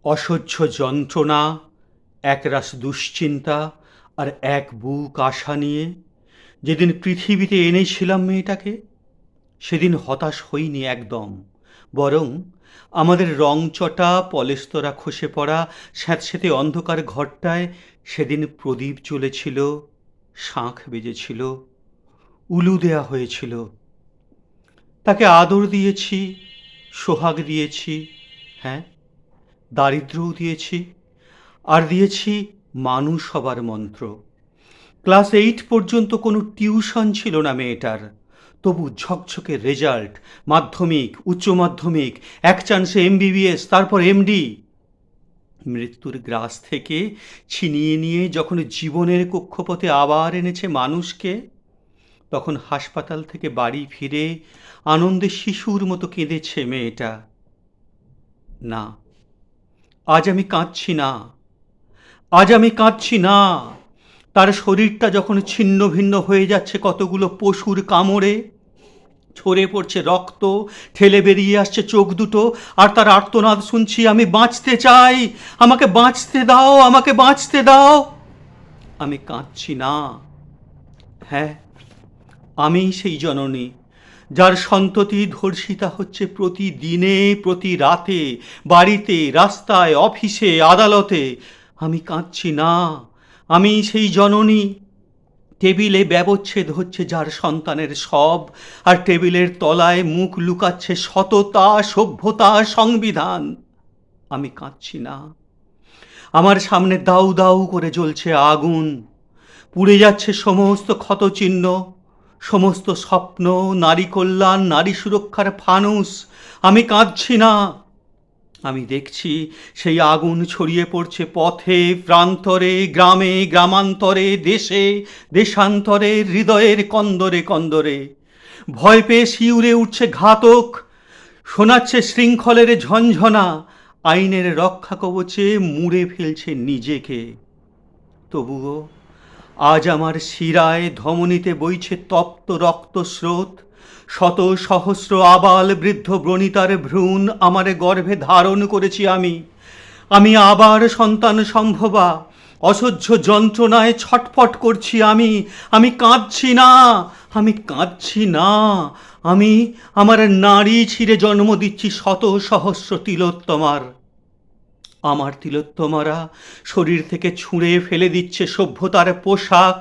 অসহ্য যন্ত্রণা, একরাশ দুশ্চিন্তা আর এক বুক আশা নিয়ে যেদিন পৃথিবীতে এনেছিলাম মেয়েটাকে, সেদিন হতাশ হইনি একদম। বরং আমাদের রংচটা পলেস্তরা খসে পড়া স্যাঁতসেঁতে অন্ধকার ঘরটায় সেদিন প্রদীপ জ্বলেছিল, শাঁখ বেজেছিল, উলু দেয়া হয়েছিল। তাকে আদর দিয়েছি, সোহাগ দিয়েছি, হ্যাঁ, দারিদ্র্যও দিয়েছি, আর দিয়েছি মানুষ হবার মন্ত্র। ক্লাস 8 পর্যন্ত কোনো টিউশন ছিল না মেয়েটার, তবু ঝকঝকে রেজাল্ট, মাধ্যমিক, উচ্চ মাধ্যমিক, এক চান্সে এমবিবিএস, তারপর এমডি। মৃত্যুর গ্রাস থেকে ছিনিয়ে নিয়ে যখন জীবনের কক্ষপথে আবার এনেছে মানুষকে, তখন হাসপাতাল থেকে বাড়ি ফিরে আনন্দে শিশুর মতো কেঁদেছে মেয়েটা। না, আজ আমি কাঁদছি না, আজ আমি কাঁদছি না। তার শরীরটা যখন ছিন্ন ভিন্ন হয়ে যাচ্ছে কতগুলো পশুর কামড়ে, ঝরে পড়ছে রক্ত, ঠেলে বেরিয়ে আসছে চোখ দুটো, আর তার আর্তনাদ শুনছি, আমি বাঁচতে চাই, আমাকে বাঁচতে দাও, আমাকে বাঁচতে দাও। আমি কাঁদছি না। হ্যাঁ, আমি সেই জননী, যার সন্ততি ধর্ষিতা হচ্ছে প্রতিদিনে, প্রতি রাতে, বাড়িতে, রাস্তায়, অফিসে, আদালতে। আমি কাঁদছি না। আমি সেই জননী, টেবিলে ব্যবচ্ছেদ হচ্ছে যার সন্তানের সব, আর টেবিলের তলায় মুখ লুকাচ্ছে সততা, সভ্যতা, সংবিধান। আমি কাঁদছি না। আমার সামনে দাউ দাউ করে জ্বলছে আগুন, পুড়ে যাচ্ছে সমস্ত ক্ষতচিহ্ন, সমস্ত স্বপ্ন, নারী কল্যাণ, নারী সুরক্ষার ফানুস। আমি কাঁদছি না। আমি দেখছি সেই আগুন ছড়িয়ে পড়ছে পথে, প্রান্তরে, গ্রামে, গ্রামান্তরে, দেশে, দেশান্তরে, হৃদয়ের কন্দরে কন্দরে। ভয় পেয়ে শিউরে উঠছে ঘাতক, শোনাচ্ছে শৃঙ্খলের ঝঞ্ঝনা, আইনের রক্ষা কবচে মুড়ে ফেলছে নিজেকে। তবুও আজ আমার শিরায় ধমনীতে বইছে তপ্ত রক্ত স্রোত, শত সহস্র আবাল বৃদ্ধ ব্রণিতার ভ্রূণ আমারে গর্ভে ধারণ করেছি আমি। আমি আবার সন্তান সম্ভবা, অসহ্য যন্ত্রণায় ছটফট করছি আমি। আমি কাঁদছি না, আমি কাঁদছি না। আমি আমার নারী ছিঁড়ে জন্ম দিচ্ছি শত সহস্র তিলোত্তমার। আমার তিলোত্তমারা শরীর থেকে ছুঁড়ে ফেলে দিচ্ছে সভ্যতার পোশাক,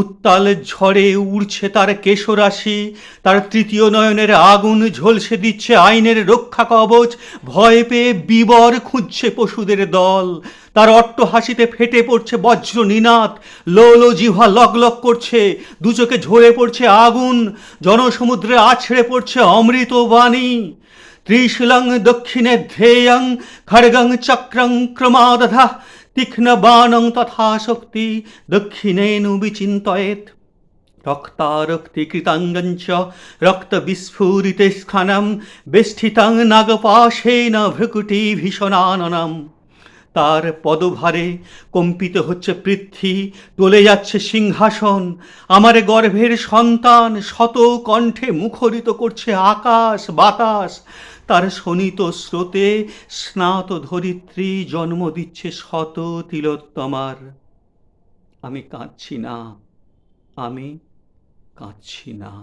উত্তাল ঝড়ে উড়ছে তার কেশরাশি, তার তৃতীয় নয়নের আগুন ঝলসে দিচ্ছে আইনের রক্ষা কবচ, ভয় পেয়ে বিবর খুঁজছে পশুদের দল, তার অট্টহাসিতে ফেটে পড়ছে বজ্র নিনাদ, লো লো জিহ্বা লক লক করছে, দু চোখে ঝরে পড়ছে আগুন, জনসমুদ্রে আছড়ে পড়ছে অমৃত বাণী। ত্রিশূলং দক্ষিণে ধ্যেয়ং খড়গং চক্রং ক্রমাদধ তীক্ষ্ণ বাণং তথা শক্তি দক্ষিণেনু বিচিন্তয়েৎ। রক্তারক্তি কৃতাঙ্গঞ্চ রক্ত বিস্ফুরিতে স্খানম বেষ্টিতং নাগপাশেন ভ্রকুটি ভীষণাননম। তার পদভারে কম্পিত হচ্ছে পৃথ্বী, টলে যাচ্ছে সিংহাসন, আমার গর্ভের সন্তান শত কণ্ঠে মুখরিত করছে আকাশ বাতাস, তার শোণিত স্রোতে স্নাত ধরিত্রী জন্ম দিচ্ছে শত তিলোত্তমার। আমি কাঁদছি না, আমি কাঁদছি না।